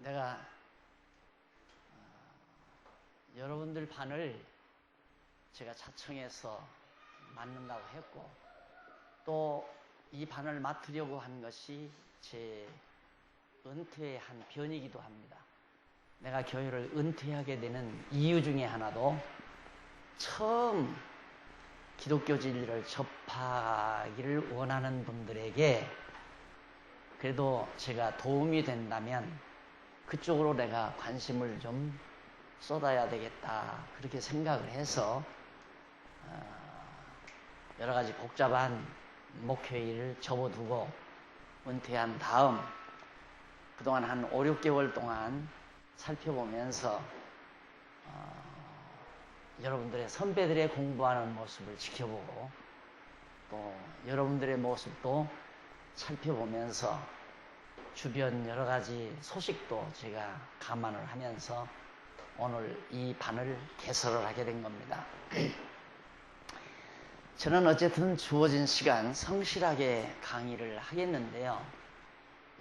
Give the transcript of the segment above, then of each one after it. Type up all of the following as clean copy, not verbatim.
내가 여러분들 반을 제가 자청해서 맡는다고 했고, 또 이 반을 맡으려고 한 것이 제 은퇴의 한 변이기도 합니다. 내가 교회를 은퇴하게 되는 이유 중에 하나도 처음 기독교 진리를 접하기를 원하는 분들에게 그래도 제가 도움이 된다면 그쪽으로 내가 관심을 좀 쏟아야 되겠다, 그렇게 생각을 해서 여러 가지 복잡한 목회 일을 접어두고 은퇴한 다음 그동안 한 5, 6개월 동안 살펴보면서 여러분들의 선배들의 공부하는 모습을 지켜보고 또 여러분들의 모습도 살펴보면서 주변 여러 가지 소식도 제가 감안을 하면서 오늘 이 반을 개설을 하게 된 겁니다. 저는 어쨌든 주어진 시간 성실하게 강의를 하겠는데요.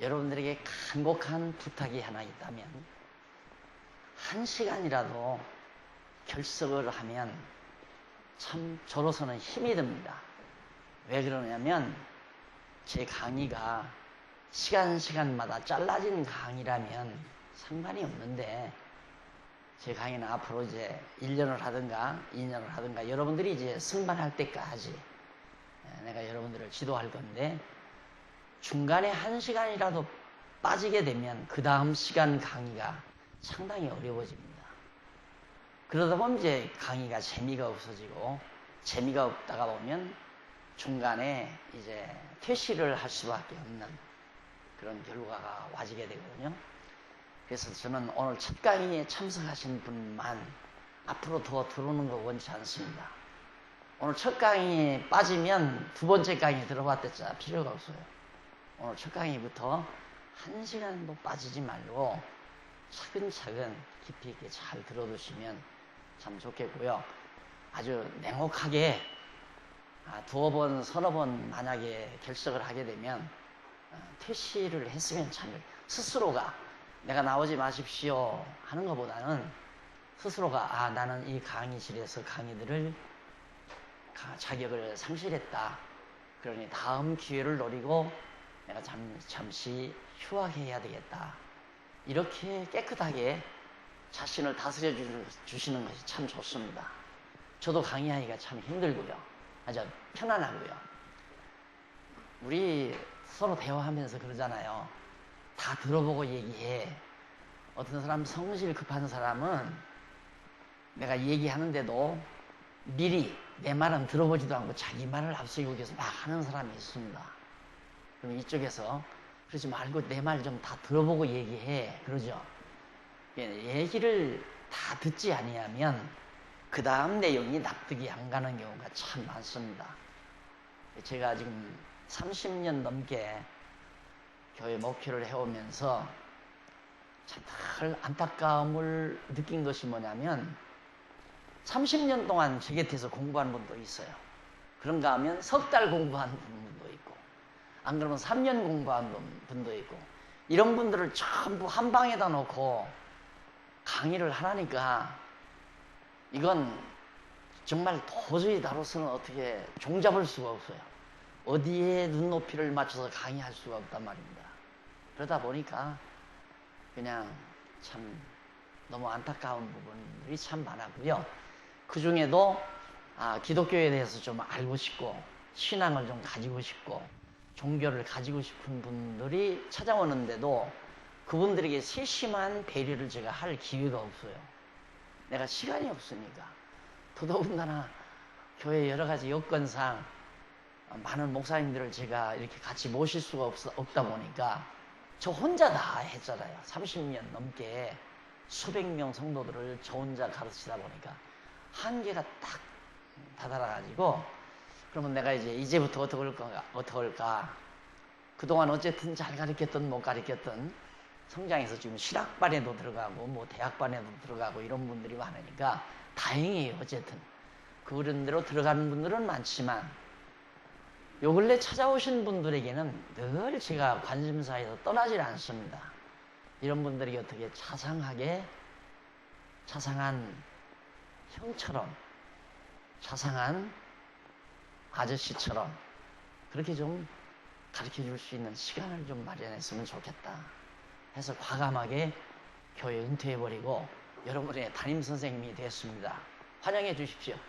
여러분들에게 간곡한 부탁이 하나 있다면 1시간이라도 결석을 하면 참 저로서는 힘이 듭니다. 왜 그러냐면 제 강의가 시간마다 잘라진 강의라면 상관이 없는데 제 강의는 앞으로 이제 1년을 하든가 2년을 하든가 여러분들이 이제 승만할 때까지 내가 여러분들을 지도할 건데 중간에 1시간이라도 빠지게 되면 그 다음 시간 강의가 상당히 어려워집니다. 그러다 보면 이제 강의가 재미가 없어지고 재미가 없다가 보면 중간에 이제 퇴실을 할 수밖에 없는 그런 결과가 와지게 되거든요. 그래서 저는 오늘 첫 강의에 참석하신 분만 앞으로 더 들어오는 거 원치 않습니다. 오늘 첫 강의에 빠지면 두 번째 강의 들어봤댔자 필요가 없어요. 오늘 첫 강의부터 1시간도 빠지지 말고 차근차근 깊이 있게 잘 들어두시면 참 좋겠고요. 아주 냉혹하게 두어 번, 서너 번 만약에 결석을 하게 되면 퇴실을 했으면 참 스스로가 내가 나오지 마십시오 하는 것보다는 스스로가 나는 이 강의실에서 강의들을 자격을 상실했다. 그러니 다음 기회를 노리고 내가 잠시 휴학해야 되겠다. 이렇게 깨끗하게 자신을 다스려 주시는 것이 참 좋습니다. 저도 강의하기가 참 힘들고요. 아주 편안하고요. 우리 서로 대화하면서 그러잖아요. 다 들어보고 얘기해. 어떤 사람 성질 급한 사람은 내가 얘기하는데도 미리 내 말은 들어보지도 않고 자기 말을 앞서기 위해서 막 하는 사람이 있습니다. 그럼 이쪽에서 그러지 말고 내 말 좀 다 들어보고 얘기해. 그러죠. 얘기를 다 듣지 아니하면 그 다음 내용이 납득이 안 가는 경우가 참 많습니다. 제가 지금 30년 넘게 교회 목회를 해오면서 참 늘 안타까움을 느낀 것이 뭐냐면 30년 동안 제 곁에서 공부한 분도 있어요. 그런가 하면 석 달 공부한 분도 있고 안 그러면 3년 공부한 분도 있고 이런 분들을 전부 한 방에다 놓고 강의를 하라니까 이건 정말 도저히 나로서는 어떻게 종잡을 수가 없어요. 어디에 눈높이를 맞춰서 강의할 수가 없단 말입니다. 그러다 보니까 그냥 참 너무 안타까운 부분들이 참 많았고요. 그 중에도 기독교에 대해서 좀 알고 싶고 신앙을 좀 가지고 싶고 종교를 가지고 싶은 분들이 찾아오는데도 그분들에게 세심한 배려를 제가 할 기회가 없어요. 내가 시간이 없으니까. 더더군다나 교회 여러 가지 여건상 많은 목사님들을 제가 이렇게 같이 모실 수가 없다 보니까 저 혼자 다 했잖아요. 30년 넘게 수백 명 성도들을 저 혼자 가르치다 보니까 한계가 딱 다다라가지고 그러면 내가 이제부터 어떻게 할까. 그동안 어쨌든 잘 가르쳤던 못 가르쳤던 성장해서 지금 실학반에도 들어가고 뭐 대학반에도 들어가고 이런 분들이 많으니까 다행이에요. 어쨌든 그런 데로 들어가는 분들은 많지만 요 근래 찾아오신 분들에게는 늘 제가 관심사에서 떠나질 않습니다. 이런 분들이 어떻게 자상하게 자상한 형처럼 자상한 아저씨처럼 그렇게 좀 가르쳐 줄 수 있는 시간을 좀 마련했으면 좋겠다 해서 과감하게 교회 은퇴해버리고 여러분의 담임 선생님이 됐습니다. 환영해 주십시오. 네,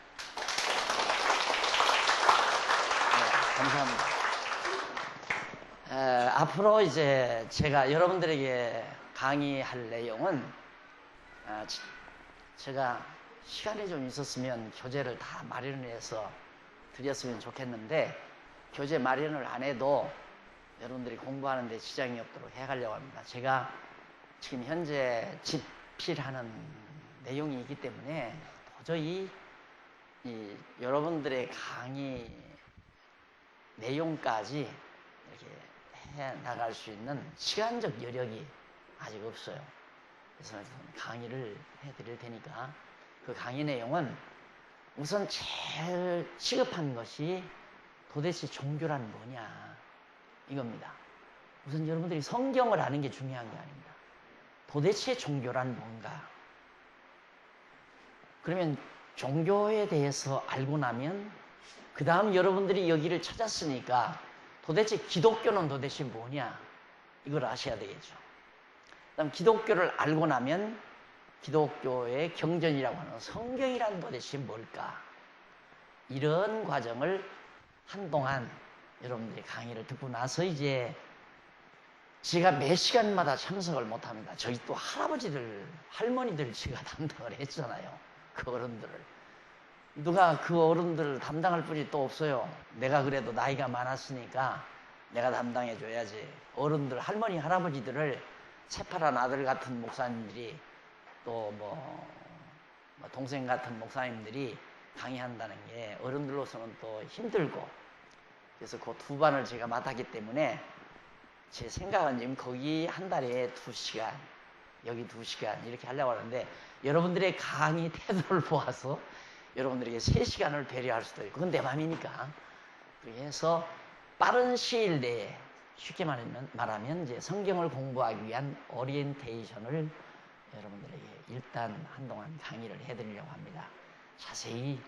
감사합니다. 앞으로 이제 제가 여러분들에게 강의할 내용은 제가 시간이 좀 있었으면 교재를 다 마련해서 드렸으면 좋겠는데 교재 마련을 안 해도 여러분들이 공부하는 데 지장이 없도록 해가려고 합니다. 제가 지금 현재 집필하는 내용이 있기 때문에 도저히 여러분들의 강의 내용까지 이렇게 해 나갈 수 있는 시간적 여력이 아직 없어요. 그래서 강의를 해드릴 테니까 그 강의 내용은 우선 제일 시급한 것이 도대체 종교란 뭐냐 이겁니다. 우선 여러분들이 성경을 아는 게 중요한 게 아닙니다. 도대체 종교란 뭔가? 그러면 종교에 대해서 알고 나면 그 다음 여러분들이 여기를 찾았으니까 도대체 기독교는 도대체 뭐냐 이걸 아셔야 되겠죠. 그 다음 기독교를 알고 나면 기독교의 경전이라고 하는 성경이란 도대체 뭘까? 이런 과정을 한동안 여러분들이 강의를 듣고 나서 이제 제가 매 시간마다 참석을 못합니다. 저희 또 할아버지들, 할머니들 제가 담당을 했잖아요. 그 어른들을. 누가 그 어른들을 담당할 분이 또 없어요. 내가 그래도 나이가 많았으니까 내가 담당해줘야지. 어른들, 할머니, 할아버지들을 새파란 아들 같은 목사님들이 또 뭐 동생 같은 목사님들이 강의한다는 게 어른들로서는 또 힘들고 그래서 그 두 반을 제가 맡았기 때문에 제 생각은 지금 거기 한 달에 2시간 여기 2시간 이렇게 하려고 하는데 여러분들의 강의 태도를 보아서 여러분들에게 3시간을 배려할 수도 있고 그건 내 맘이니까 그래서 빠른 시일 내에 쉽게 말하면 이제 성경을 공부하기 위한 오리엔테이션을 여러분들에게 일단 한동안 강의를 해드리려고 합니다. 자세히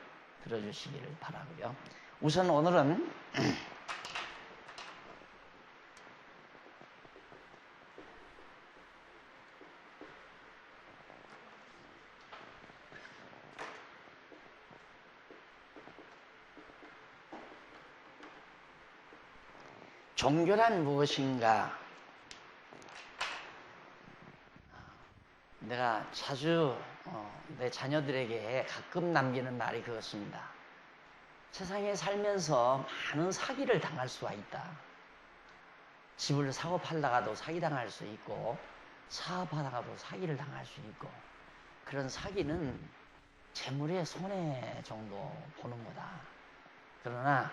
들어주시기를 바라고요. 우선 오늘은 종교란 무엇인가? 내가 자주 내 자녀들에게 가끔 남기는 말이 그렇습니다. 세상에 살면서 많은 사기를 당할 수가 있다. 집을 사고 팔다가도 사기당할 수 있고 사업하다가도 사기를 당할 수 있고 그런 사기는 재물의 손해 정도 보는 거다. 그러나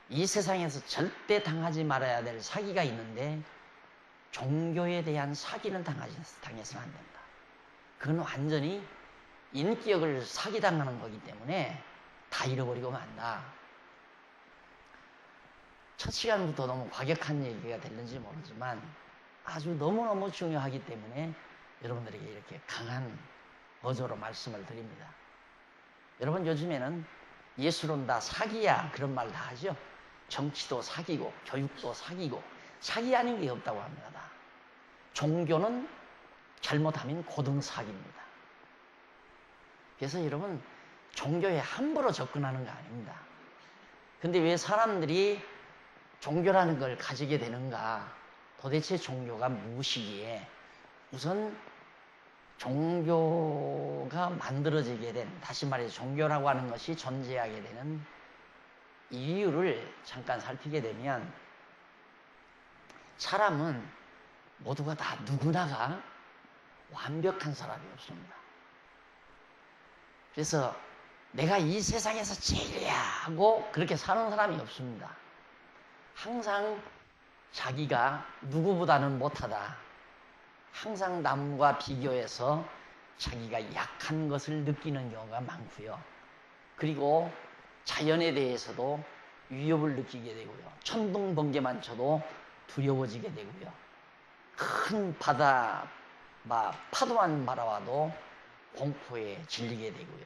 이 세상에서 절대 당하지 말아야 될 사기가 있는데 종교에 대한 사기는 당해서는 안 된다. 그건 완전히 인격을 사기당하는 거기 때문에 다 잃어버리고 만다. 첫 시간부터 너무 과격한 얘기가 됐는지 모르지만 아주 너무너무 중요하기 때문에 여러분들에게 이렇게 강한 어조로 말씀을 드립니다. 여러분 요즘에는 예술은 다 사기야 그런 말 다 하죠. 정치도 사기고 교육도 사기고 사기 아닌 게 없다고 합니다. 종교는 잘못하면 고등사기입니다. 그래서 여러분 종교에 함부로 접근하는 거 아닙니다. 근데 왜 사람들이 종교라는 걸 가지게 되는가? 도대체 종교가 무엇이기에 우선 종교가 만들어지게 된 다시 말해서 종교라고 하는 것이 존재하게 되는 이유를 잠깐 살피게 되면 사람은 모두가 다 누구나가 완벽한 사람이 없습니다. 그래서 내가 이 세상에서 제일이야 하고 그렇게 사는 사람이 없습니다. 항상 자기가 누구보다는 못하다. 항상 남과 비교해서 자기가 약한 것을 느끼는 경우가 많고요. 그리고 자연에 대해서도 위협을 느끼게 되고요. 천둥번개만 쳐도 두려워지게 되고요. 큰 바다, 파도만 바라와도 공포에 질리게 되고요.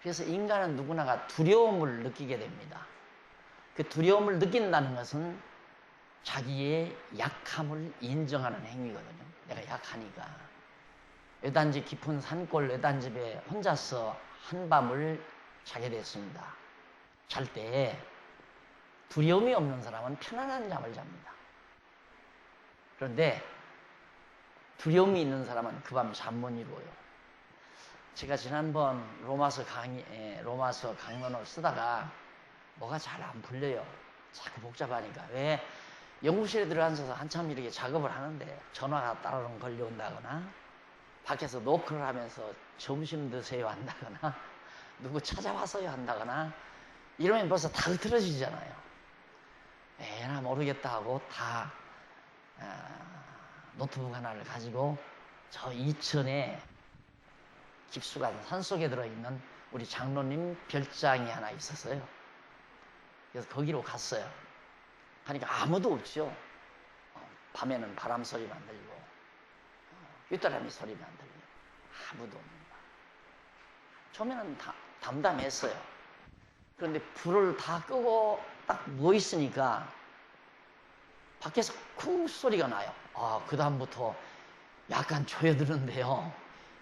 그래서 인간은 누구나가 두려움을 느끼게 됩니다. 그 두려움을 느낀다는 것은 자기의 약함을 인정하는 행위거든요. 내가 약하니까. 외딴집 깊은 산골 외딴집에 혼자서 한밤을 자게 됐습니다. 잘 때 두려움이 없는 사람은 편안한 잠을 잡니다. 그런데 두려움이 있는 사람은 그 밤 잠 못 이루어요. 제가 지난번 로마서 강론을 쓰다가 뭐가 잘 안 풀려요. 자꾸 복잡하니까. 왜? 연구실에 들어앉아서 한참 이렇게 작업을 하는데 전화가 따로는 걸려온다거나 밖에서 노크를 하면서 점심 드세요 한다거나 누구 찾아와서요 한다거나 이러면 벌써 다 흐트러지잖아요. 에나 모르겠다 하고 다 노트북 하나를 가지고 저 이천에 깊숙한 산속에 들어있는 우리 장로님 별장이 하나 있었어요. 그래서 거기로 갔어요. 하니까 아무도 없죠. 밤에는 바람 소리만 들리고 윗사람이 소리만 들리고 아무도 없는 거야. 처음에는 담담했어요. 그런데 불을 다 끄고 딱 누워 있으니까 밖에서 쿵 소리가 나요. 그 다음부터 약간 조여드는데요.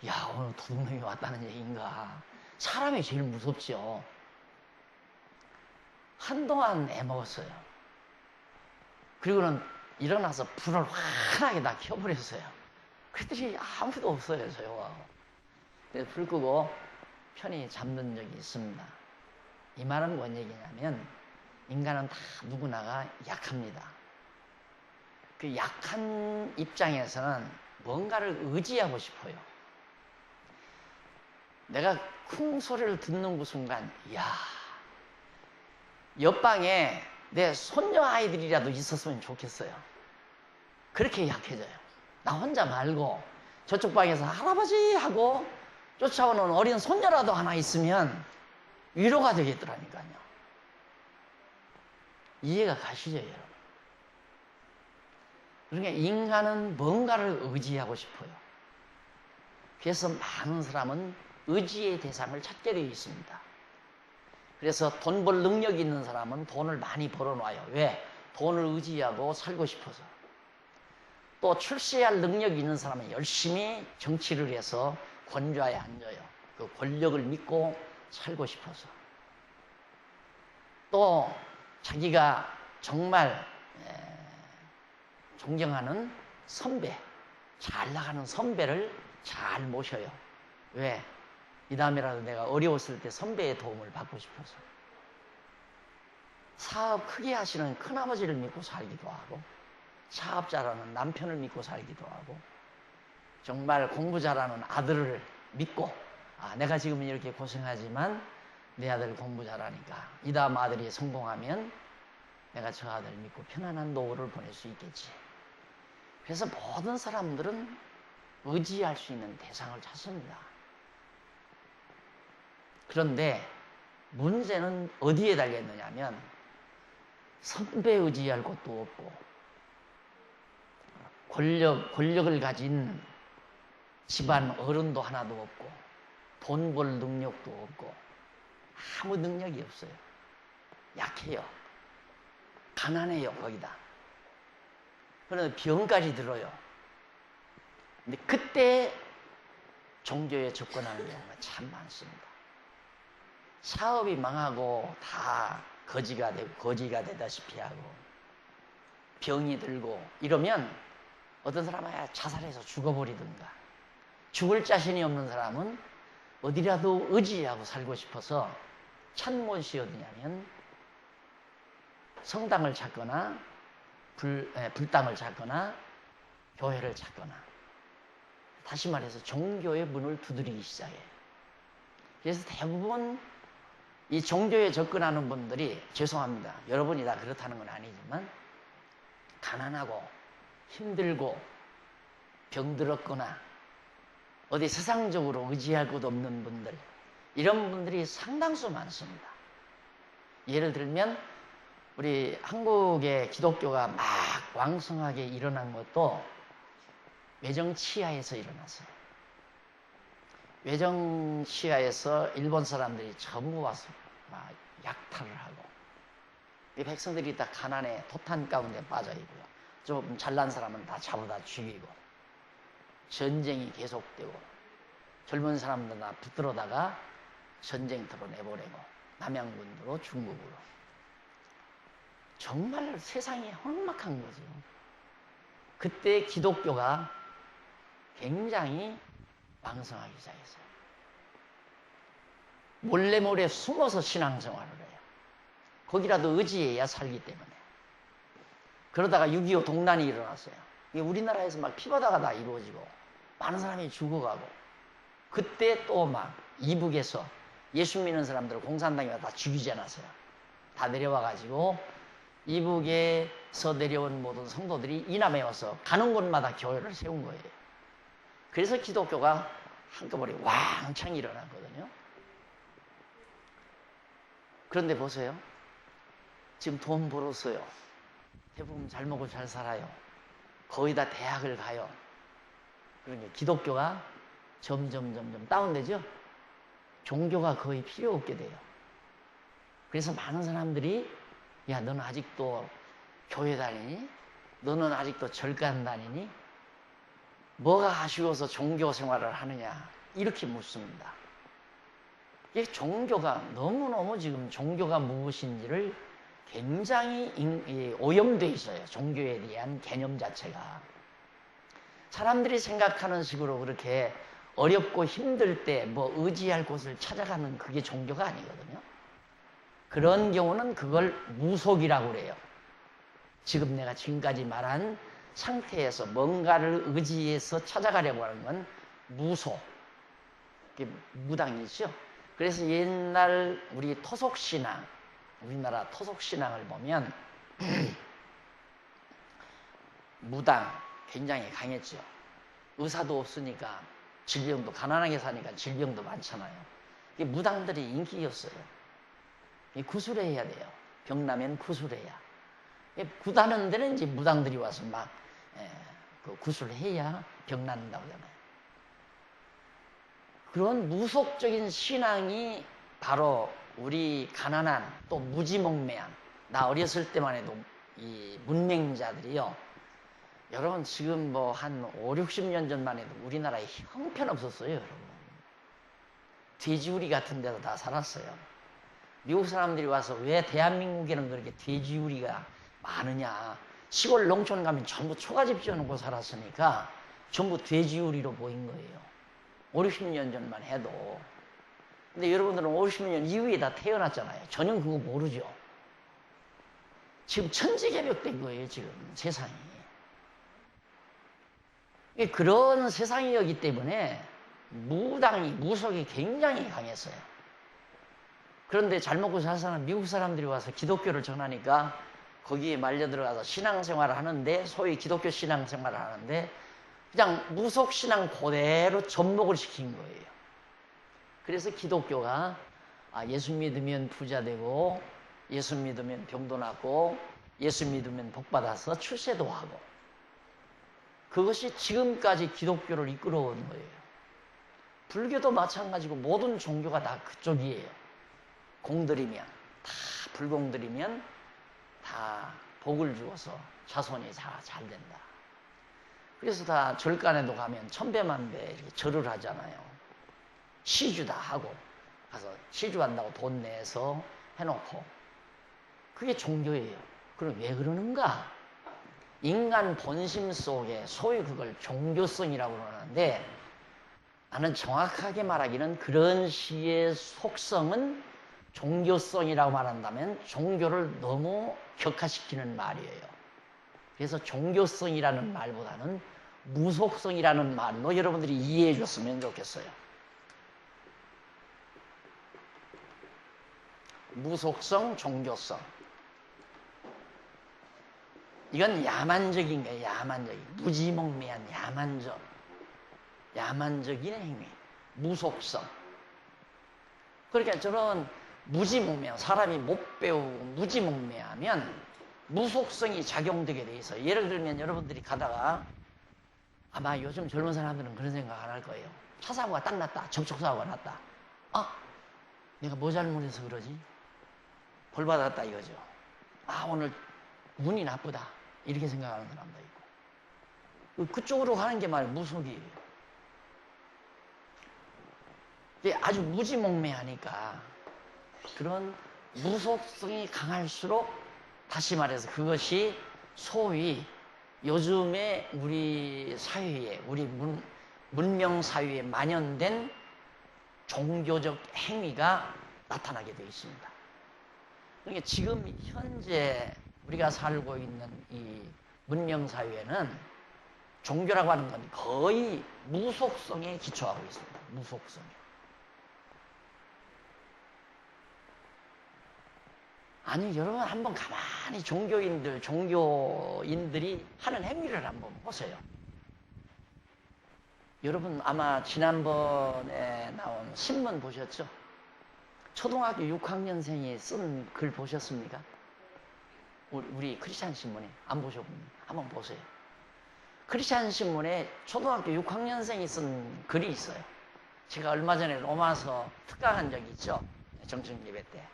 야, 오늘 도둑놈이 왔다는 얘기인가. 사람이 제일 무섭죠. 한동안 애먹었어요. 그리고는 일어나서 불을 환하게 다 켜버렸어요. 그랬더니 아무도 없어요, 조용하고. 그래서 불 끄고 편히 잠든 적이 있습니다. 이 말은 뭔 얘기냐면 인간은 다 누구나가 약합니다. 그 약한 입장에서는 뭔가를 의지하고 싶어요. 내가 쿵 소리를 듣는 그 순간, 이야, 옆방에 내 손녀 아이들이라도 있었으면 좋겠어요. 그렇게 약해져요. 나 혼자 말고 저쪽 방에서 할아버지 하고 쫓아오는 어린 손녀라도 하나 있으면 위로가 되겠더라니까요. 이해가 가시죠, 여러분? 그러니까 인간은 뭔가를 의지하고 싶어요. 그래서 많은 사람은 의지의 대상을 찾게 되어 있습니다. 그래서 돈 벌 능력이 있는 사람은 돈을 많이 벌어놔요. 왜? 돈을 의지하고 살고 싶어서. 또 출세할 능력이 있는 사람은 열심히 정치를 해서 권좌에 앉아요. 그 권력을 믿고 살고 싶어서. 또 자기가 정말 존경하는 선배, 잘 나가는 선배를 잘 모셔요. 왜? 이 다음에라도 내가 어려웠을 때 선배의 도움을 받고 싶어서. 사업 크게 하시는 큰아버지를 믿고 살기도 하고, 사업 잘하는 남편을 믿고 살기도 하고, 정말 공부 잘하는 아들을 믿고, 내가 지금 이렇게 고생하지만 내 아들 공부 잘하니까 이 다음 아들이 성공하면 내가 저 아들 믿고 편안한 노후를 보낼 수 있겠지. 그래서 모든 사람들은 의지할 수 있는 대상을 찾습니다. 그런데 문제는 어디에 달려있느냐면 선배 의지할 곳도 없고 권력을 가진 집안 어른도 하나도 없고 돈 벌 능력도 없고 아무 능력이 없어요. 약해요. 가난해요, 거기다. 그런데 병까지 들어요. 근데 그때 종교에 접근하는 경우가 참 많습니다. 사업이 망하고 다 거지가 되다시피 하고 병이 들고 이러면 어떤 사람은 자살해서 죽어버리든가, 죽을 자신이 없는 사람은 어디라도 의지하고 살고 싶어서 찾못이 어디냐면 성당을 찾거나 불당을 찾거나 교회를 찾거나, 다시 말해서 종교의 문을 두드리기 시작해요. 그래서 대부분 이 종교에 접근하는 분들이, 죄송합니다, 여러분이 다 그렇다는 건 아니지만, 가난하고 힘들고 병들었거나 어디 세상적으로 의지할 곳 없는 분들, 이런 분들이 상당수 많습니다. 예를 들면 우리 한국의 기독교가 막 왕성하게 일어난 것도 외정치하에서 일어났어요. 외정치하에서 일본 사람들이 전부 와서 막 약탈을 하고, 이 백성들이 다 가난에 토탄 가운데 빠져 있고요. 좀 잘난 사람은 다 잡아다 죽이고, 전쟁이 계속되고, 젊은 사람들 다 붙들어다가 전쟁터로 내보내고, 남양군으로 중국으로. 정말 세상이 험악한 거죠. 그때 기독교가 굉장히 왕성하기 시작했어요. 몰래 숨어서 신앙생활을 해요. 거기라도 의지해야 살기 때문에. 그러다가 6.25 동란이 일어났어요. 이게 우리나라에서 막 피바다가 다 이루어지고 많은 사람이 죽어가고, 그때 또 막 이북에서 예수 믿는 사람들을 공산당이 다 죽이지 않았어요. 다 내려와가지고 이북에서 내려온 모든 성도들이 이남에 와서 가는 곳마다 교회를 세운 거예요. 그래서 기독교가 한꺼번에 왕창 일어났거든요. 그런데 보세요. 지금 돈 벌었어요. 대부분 잘 먹고 잘 살아요. 거의 다 대학을 가요. 그러니까 기독교가 점점 다운되죠? 종교가 거의 필요 없게 돼요. 그래서 많은 사람들이, 야, 너는 아직도 교회 다니니? 너는 아직도 절간 다니니? 뭐가 아쉬워서 종교 생활을 하느냐? 이렇게 묻습니다. 이게 종교가 너무너무 지금 종교가 무엇인지를 굉장히 오염되어 있어요. 종교에 대한 개념 자체가. 사람들이 생각하는 식으로 그렇게 어렵고 힘들 때 뭐 의지할 곳을 찾아가는 그게 종교가 아니거든요. 그런 경우는 그걸 무속이라고 그래요. 지금 내가 지금까지 말한 상태에서 뭔가를 의지해서 찾아가려고 하는 건 무속, 그게 무당이죠. 그래서 옛날 우리 토속신앙, 우리나라 토속신앙을 보면 무당 굉장히 강했죠. 의사도 없으니까 질병도, 가난하게 사니까 질병도 많잖아요. 이게 무당들이 인기였어요. 구술해야 돼요. 병나면 구술해야. 구다는 데는 이제 무당들이 와서 막 구술해야 병 낫는다고 하잖아요. 그런 무속적인 신앙이 바로 우리 가난한, 또 무지몽매한, 나 어렸을 때만 해도 이 문맹자들이요. 여러분 지금 뭐 한 5, 60년 전만 해도 우리나라에 형편없었어요, 여러분. 돼지우리 같은 데서 다 살았어요. 미국 사람들이 와서 왜 대한민국에는 그렇게 돼지우리가 많으냐. 시골 농촌 가면 전부 초가집 지어놓고 살았으니까 전부 돼지우리로 보인 거예요. 5, 60년 전만 해도. 근데 여러분들은 5, 60년 이후에 다 태어났잖아요. 전혀 그거 모르죠. 지금 천지개벽된 거예요, 지금 세상이. 그런 세상이었기 때문에 무당이, 무속이 굉장히 강했어요. 그런데 잘 먹고 잘 사는 미국 사람들이 와서 기독교를 전하니까 거기에 말려 들어가서 신앙생활을 하는데, 소위 기독교 신앙생활을 하는데 그냥 무속신앙 그대로 접목을 시킨 거예요. 그래서 기독교가 예수 믿으면 부자 되고, 예수 믿으면 병도 낫고, 예수 믿으면 복 받아서 출세도 하고, 그것이 지금까지 기독교를 이끌어온 거예요. 불교도 마찬가지고 모든 종교가 다 그쪽이에요. 공들이면, 다 불공들이면 다 복을 주어서 자손이 다 잘 된다. 그래서 다 절간에도 가면 천배만배 절을 하잖아요. 시주다 하고 가서 시주한다고 돈 내서 해놓고, 그게 종교예요. 그럼 왜 그러는가? 인간 본심 속에 소위 그걸 종교성이라고 그러는데, 나는 정확하게 말하기는 그런 시의 속성은 종교성이라고 말한다면 종교를 너무 격화시키는 말이에요. 그래서 종교성이라는 말보다는 무속성이라는 말로 여러분들이 이해해 줬으면 좋겠어요. 무속성, 종교성. 이건 야만적인 거예요. 야만적인, 무지몽매한 야만적인 행위, 무속성. 그러니까 저는 무지몽매, 사람이 못 배우고 무지몽매하면 무속성이 작용되게 돼 있어요. 예를 들면 여러분들이 가다가 아마 요즘 젊은 사람들은 그런 생각 안 할 거예요. 차 사고가 딱 났다. 접촉사고가 났다. 아, 내가 뭐 잘못해서 그러지? 벌 받았다 이거죠. 아, 오늘 운이 나쁘다. 이렇게 생각하는 사람도 있고. 그쪽으로 가는 게 말이에요. 무속이에요. 아주 무지몽매하니까 그런 무속성이 강할수록 다시 말해서 그것이 소위 요즘에 우리 사회에, 우리 문명 사회에 만연된 종교적 행위가 나타나게 되어 있습니다. 그러니까 지금 현재 우리가 살고 있는 이 문명 사회는 종교라고 하는 건 거의 무속성에 기초하고 있습니다. 무속성에. 아니, 여러분 한번 가만히 종교인들이 하는 행위를 한번 보세요. 여러분 아마 지난번에 나온 신문 보셨죠? 초등학교 6학년생이 쓴 글 보셨습니까? 우리 크리스찬 신문에 안 보셨군요. 한번 보세요. 크리스찬 신문에 초등학교 6학년생이 쓴 글이 있어요. 제가 얼마 전에 로마서 특강한 적이 있죠. 정신예배 때.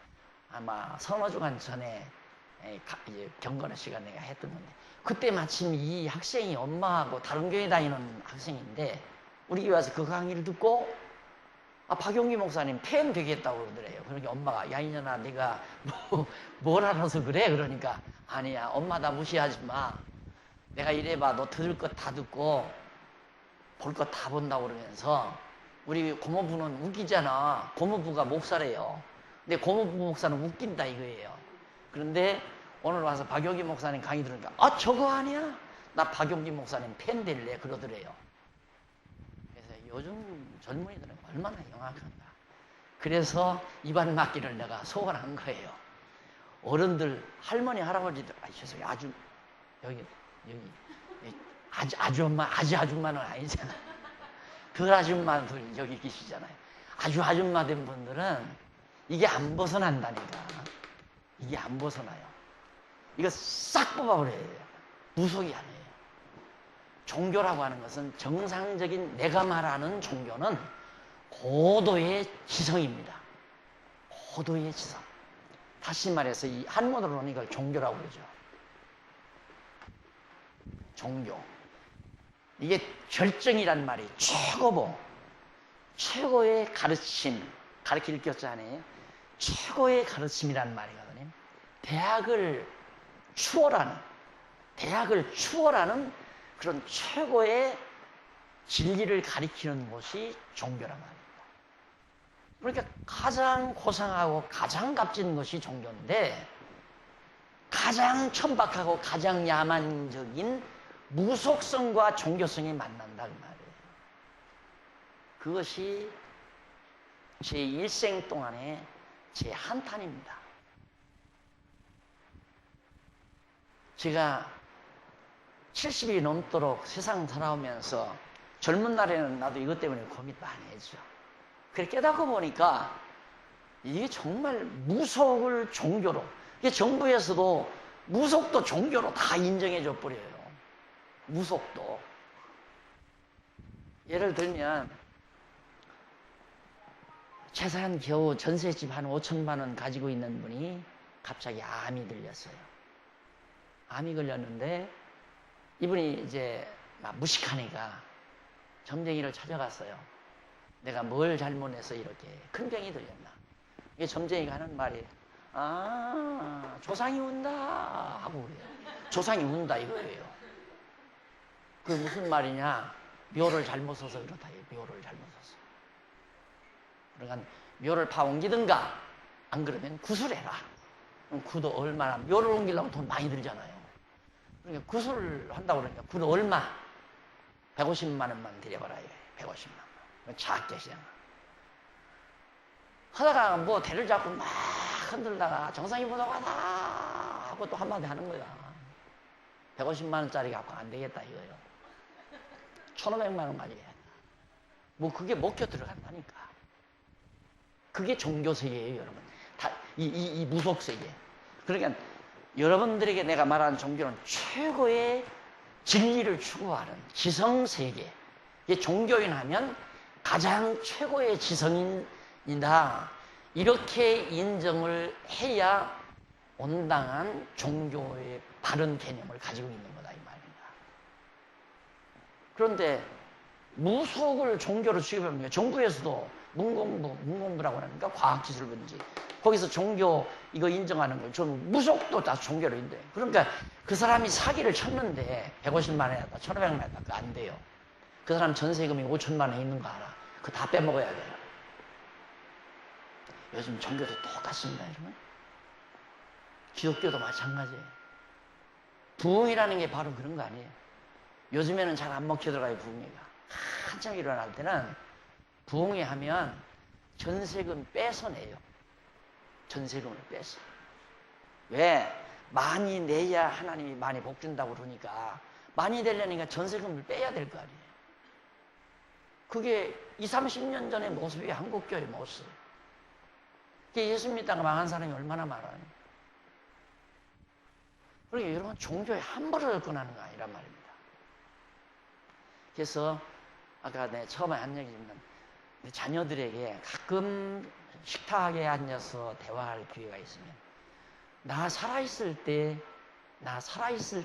아마 서너 주간 전에 이제 경건의 시간 내가 했던 건데, 그때 마침 이 학생이 엄마하고 다른 교회 다니는 학생인데 우리 교회 와서 그 강의를 듣고 박용기 목사님 팬 되겠다고 그러더래요. 그러니까 엄마가 야 이년아 네가 뭘 알아서 그래? 그러니까 아니야 엄마 나 무시하지 마. 내가 이래봐 너 들을 것 다 듣고 볼 것 다 본다고 그러면서, 우리 고모부는 웃기잖아. 고모부가 목사래요. 근데 고모부 목사는 웃긴다 이거예요. 그런데 오늘 와서 박용기 목사님 강의 들으니까 저거 아니야? 나 박용기 목사님 팬 될래 그러더래요. 그래서 요즘 젊은이들은 얼마나 영악한가. 그래서 입안 막기를 내가 소원한 거예요. 어른들 할머니 할아버지들 죄송해요. 아주 여기 아줌마는 아니잖아. 그 아줌마들 여기 계시잖아요. 아줌마 된 분들은 이게 안 벗어난다니까. 이게 안 벗어나요. 이거 싹 뽑아버려야 돼요. 무속이 아니에요. 종교라고 하는 것은 정상적인 내가 말하는 종교는 고도의 지성입니다. 고도의 지성. 다시 말해서 이 한문으로는 이걸 종교라고 그러죠. 종교. 이게 결정이란 말이 최고봉, 최고의 가르침, 가르칠 격자 아니에요? 최고의 가르침이란 말이거든요. 대학을 추월하는 그런 최고의 진리를 가리키는 곳이 종교란 말입니다. 그러니까 가장 고상하고 가장 값진 것이 종교인데, 가장 천박하고 가장 야만적인 무속성과 종교성이 만난다 그 말이에요. 그것이 제 일생 동안의 제 한탄입니다. 제가 70이 넘도록 세상 살아오면서 젊은 날에는 나도 이것 때문에 고민 많이 했죠. 그렇게 깨닫고 보니까 이게 정말 무속을 종교로, 이게 정부에서도 무속도 종교로 다 인정해 줘 버려요. 무속도. 예를 들면 재산 겨우 전셋집 한 5천만 원 가지고 있는 분이 갑자기 암이 걸렸어요. 암이 걸렸는데 이분이 이제 막 무식하니까 점쟁이를 찾아갔어요. 내가 뭘 잘못해서 이렇게 큰 병이 들렸나. 이게 점쟁이가 하는 말이 조상이 운다 하고 그래요. 조상이 운다 이거예요. 그게 무슨 말이냐. 묘를 잘못 써서 그렇다. 묘를 잘못 써서. 그러니까 묘를 파 옮기든가 안 그러면 구술해라. 그럼 구도 얼마나, 묘를 옮기려면 돈 많이 들잖아요. 그러니까 구술을 한다고 그러니까 구도 얼마? 150만 원만 들여봐라. 150만 원. 작게 시작. 하다가 뭐 대를 잡고 막 흔들다가 정상이 부족하다 하고 또 한마디 하는 거야. 150만 원짜리 갖고 안 되겠다 이거예요. 1,500만 원 가지게. 뭐 그게 먹혀 들어간다니까. 그게 종교세계예요, 여러분. 이 무속세계. 그러니까 여러분들에게 내가 말하는 종교는 최고의 진리를 추구하는 지성세계. 이게 종교인 하면 가장 최고의 지성인이다. 이렇게 인정을 해야 온당한 종교의 바른 개념을 가지고 있는 거다 이 말입니다. 그런데 무속을 종교로 취급합니다. 정부에서도 문공부라고 하니까 과학기술부인지 거기서 종교 이거 인정하는 걸 좀 무속도 다 종교로 인정해. 그러니까 그 사람이 사기를 쳤는데 150만 원이었다 1,500만 원이었다 그거 안 돼요. 그 사람 전세금이 5천만 원 있는 거 알아. 그거 다 빼먹어야 돼요. 요즘 종교도 똑같습니다 여러분. 기독교도 마찬가지예요. 부흥이라는 게 바로 그런 거 아니에요. 요즘에는 잘 안 먹혀 들어가요 부흥회가. 한참 일어날 때는 부흥회 하면 전세금 빼서 내요. 전세금을 빼서. 왜? 많이 내야 하나님이 많이 복 준다고 그러니까 많이 되려니까 전세금을 빼야 될 거 아니에요. 그게 20, 30년 전의 모습이 한국교회 모습. 예수 믿다가 망한 사람이 얼마나 많아요. 그러니까 여러분 종교에 함부로 접근하는 거 아니란 말입니다. 그래서 아까 내 처음에 한 얘기지만 자녀들에게 가끔 식탁에 앉아서 대화할 기회가 있으면 나 살아있을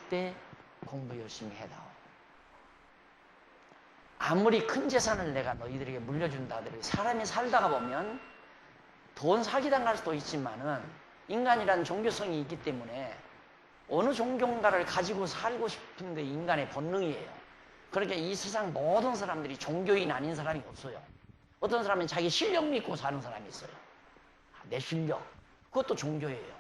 때 공부 열심히 해다오. 아무리 큰 재산을 내가 너희들에게 물려준다 하더라도 사람이 살다가 보면 돈 사기당할 수도 있지만은 인간이란 종교성이 있기 때문에 어느 종교인가를 가지고 살고 싶은 게 인간의 본능이에요. 그러니까 이 세상 모든 사람들이 종교인 아닌 사람이 없어요. 어떤 사람은 자기 실력 믿고 사는 사람이 있어요. 내 실력. 그것도 종교예요.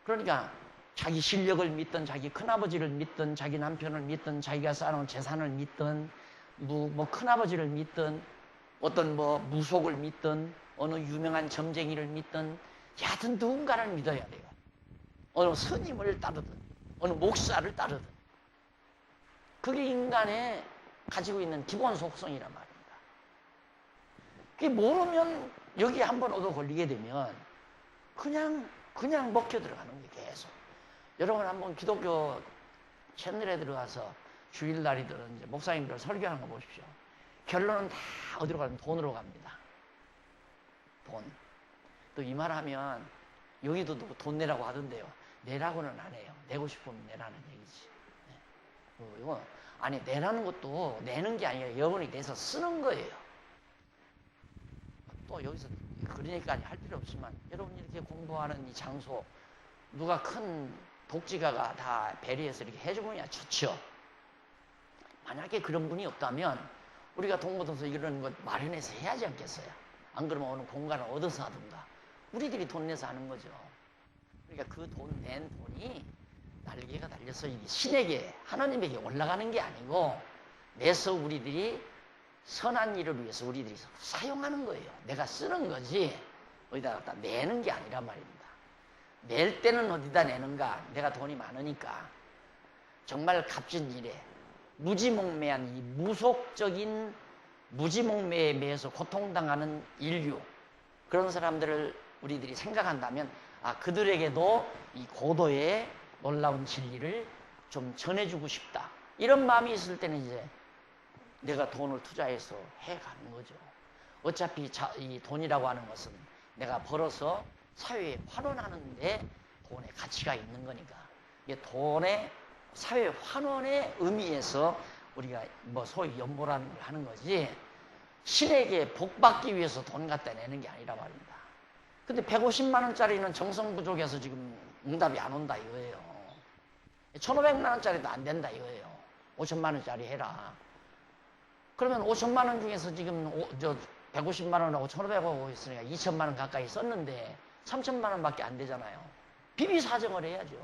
그러니까 자기 실력을 믿든 자기 큰아버지를 믿든 자기 남편을 믿든 자기가 쌓아놓은 재산을 믿든 뭐 큰아버지를 믿든 어떤 뭐 무속을 믿든 어느 유명한 점쟁이를 믿든 하여튼 누군가를 믿어야 돼요. 어느 스님을 따르든 어느 목사를 따르든 그게 인간의 가지고 있는 기본 속성이란 말입니다. 그게 모르면 여기 한번 얻어 걸리게 되면 그냥 먹혀 들어가는 게 계속. 여러분 한번 기독교 채널에 들어가서 주일날이든 이제 목사님들 설교하는 거 보십시오. 결론은 다 어디로 가면 돈으로 갑니다. 돈. 또 이 말 하면 여기도 돈 내라고 하던데요. 내라고는 안 해요. 내고 싶으면 내라는 얘기지. 네. 이거 아니 내라는 것도 내는 게 아니라 여러분이 내서 쓰는 거예요. 또 여기서 그러니까 할 필요 없지만 여러분이 이렇게 공부하는 이 장소 누가 큰 독지가가 다 배려해서 이렇게 해주느냐 좋죠. 만약에 그런 분이 없다면 우리가 돈 걷어서 이런 것 마련해서 해야지 않겠어요. 안 그러면 어느 공간을 얻어서 하든가 우리들이 돈 내서 하는 거죠. 그러니까 그 돈 낸 돈이 날개가 달려서 신에게 하나님에게 올라가는 게 아니고 내서 우리들이 선한 일을 위해서 우리들이 사용하는 거예요. 내가 쓰는 거지 어디다 갖다 내는 게 아니란 말입니다. 낼 때는 어디다 내는가? 내가 돈이 많으니까 정말 값진 일에 무지몽매한 이 무속적인 무지몽매에 매여서 고통당하는 인류 그런 사람들을 우리들이 생각한다면 그들에게도 이 고도의 놀라운 진리를 좀 전해주고 싶다. 이런 마음이 있을 때는 이제 내가 돈을 투자해서 해가는 거죠. 어차피 이 돈이라고 하는 것은 내가 벌어서 사회에 환원하는데 돈의 가치가 있는 거니까 이게 돈의 사회 환원의 의미에서 우리가 뭐 소위 연보라는 걸 하는 거지 신에게 복 받기 위해서 돈 갖다 내는 게 아니라 말입니다. 근데 150만 원짜리는 정성 부족해서 지금 응답이 안 온다 이거예요. 1,500만 원짜리도 안 된다 이거예요. 5천만 원짜리 해라. 그러면 5천만 원 중에서 지금 150만 원하고 1,500하고 있으니까 2천만 원 가까이 썼는데 3천만 원밖에 안 되잖아요. 비비사정을 해야죠.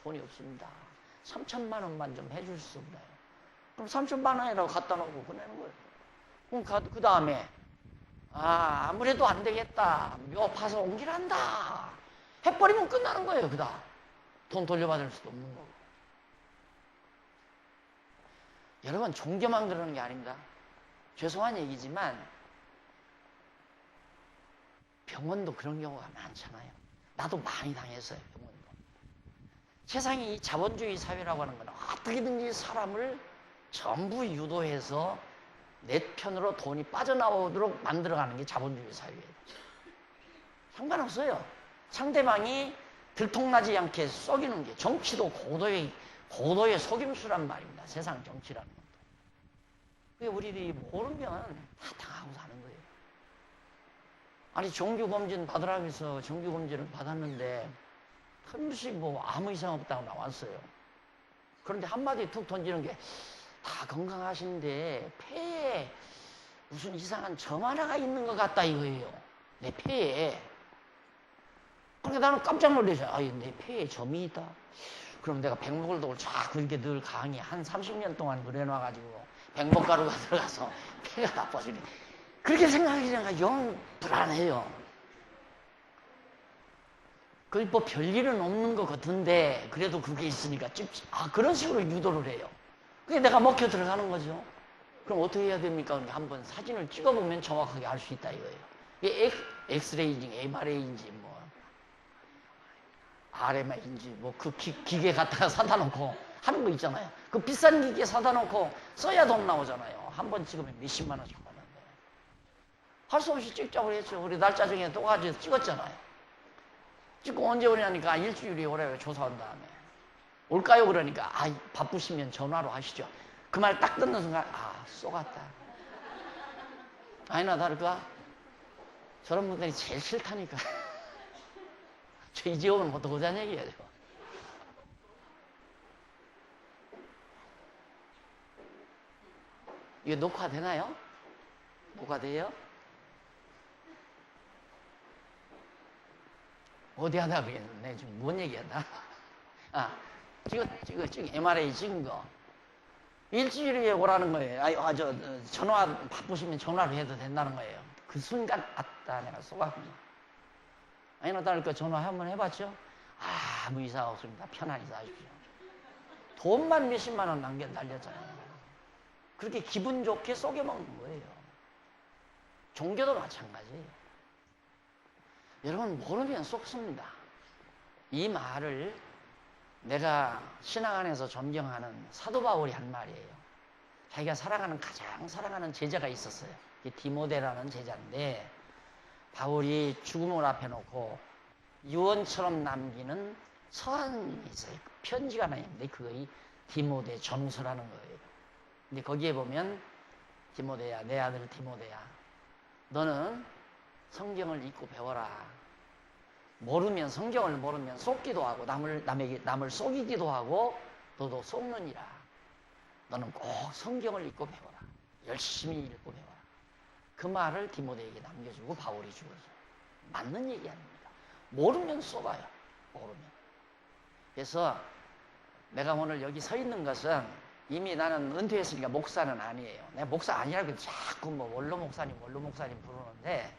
돈이 없습니다. 3천만 원만 좀 해줄 수 없나요? 그럼 3천만 원이라고 갖다 놓고 보내는 거예요. 그럼 그 다음에 아무래도 안 되겠다. 묘 파서 옮기란다. 해버리면 끝나는 거예요. 그다음 돈 돌려받을 수도 없는 거고. 여러분 종교만 그러는 게 아닙니다. 죄송한 얘기지만 병원도 그런 경우가 많잖아요. 나도 많이 당했어요. 병원도. 세상이 이 자본주의 사회라고 하는 건 어떻게든지 사람을 전부 유도해서 내 편으로 돈이 빠져나오도록 만들어가는 게 자본주의 사회예요. 상관없어요. 상대방이 들통나지 않게 속이는 게 정치도 고도의 속임수란 말입니다. 세상 정치라는 것도. 그게 우리들이 모르면 다 당하고 사는 거예요. 아니 정규검진 받으라고 해서 정규검진을 받았는데 틈없이 뭐 아무 이상 없다고 나왔어요. 그런데 한마디 툭 던지는 게 다 건강하신데 폐에 무슨 이상한 점 하나가 있는 것 같다 이거예요. 내 폐에. 그러니까 나는 깜짝 놀라서 내 폐에 점이 있다. 그럼 내가 백목을독을 쫙 그렇게 늘 강의 한 30년 동안 그려놔가지고 백목가루가 들어가서 폐가 나빠지네. 그렇게 생각하니까 영 불안해요. 그 뭐 별일은 없는 것 같은데 그래도 그게 있으니까 그런 식으로 유도를 해요. 그게 내가 먹혀 들어가는 거죠. 그럼 어떻게 해야 됩니까? 그러니까 한번 사진을 찍어보면 정확하게 알 수 있다 이거예요. 이게 엑스레이인지 MRA인지 뭐 RMI인지 뭐 그 기계 갖다가 사다 놓고 하는 거 있잖아요. 그 비싼 기계 사다 놓고 써야 돈 나오잖아요. 한 번 찍으면 몇십만 원씩 받는데 할 수 없이 찍자고 했죠. 우리 날짜 정해 또 가지고 찍었잖아요. 찍고 언제 오냐니까 일주일이 오래요. 조사한 다음에 올까요? 그러니까 바쁘시면 전화로 하시죠. 그 말 딱 듣는 순간 쏘갔다. 아니나 다를까 저런 분들이 제일 싫다니까. 저 이제 오면 어떻게 하자는 얘기예요. 이게 녹화되나요? 녹화돼요? 어디 하다 그랬는데 지금 뭔 얘기하다? 지금 MRA 찍은 거 일주일에 오라는 거예요. 전화 바쁘시면 전화로 해도 된다는 거예요. 그 순간 내가 쏘갔구나. 아니나 다를까 전화 한번 해봤죠? 아무 이상 없습니다. 편안히 사십시오. 돈만 몇십만 원 날렸잖아요. 그렇게 기분 좋게 속여먹는 거예요. 종교도 마찬가지예요. 여러분 모르면 속습니다. 이 말을 내가 신앙 안에서 존경하는 사도 바울이 한 말이에요. 자기가 가장 사랑하는 제자가 있었어요. 디모데라는 제자인데 바울이 죽음을 앞에 놓고 유언처럼 남기는 서한이 있어요. 편지가 하나 있는데 그게 디모데 전후서라는 거예요. 근데 거기에 보면 디모데야, 내 아들 디모데야, 너는 성경을 읽고 배워라. 성경을 모르면 속기도 하고 남을 속이기도 하고 너도 속느니라. 너는 꼭 성경을 읽고 배워라. 열심히 읽고 배워라. 그 말을 디모데에게 남겨주고 바울이 죽었어요. 맞는 얘기 아닙니다. 모르면 속아요. 모르면. 그래서 내가 오늘 여기 서 있는 것은 이미 나는 은퇴했으니까 목사는 아니에요. 내가 목사 아니라고 자꾸 원로 목사님 부르는데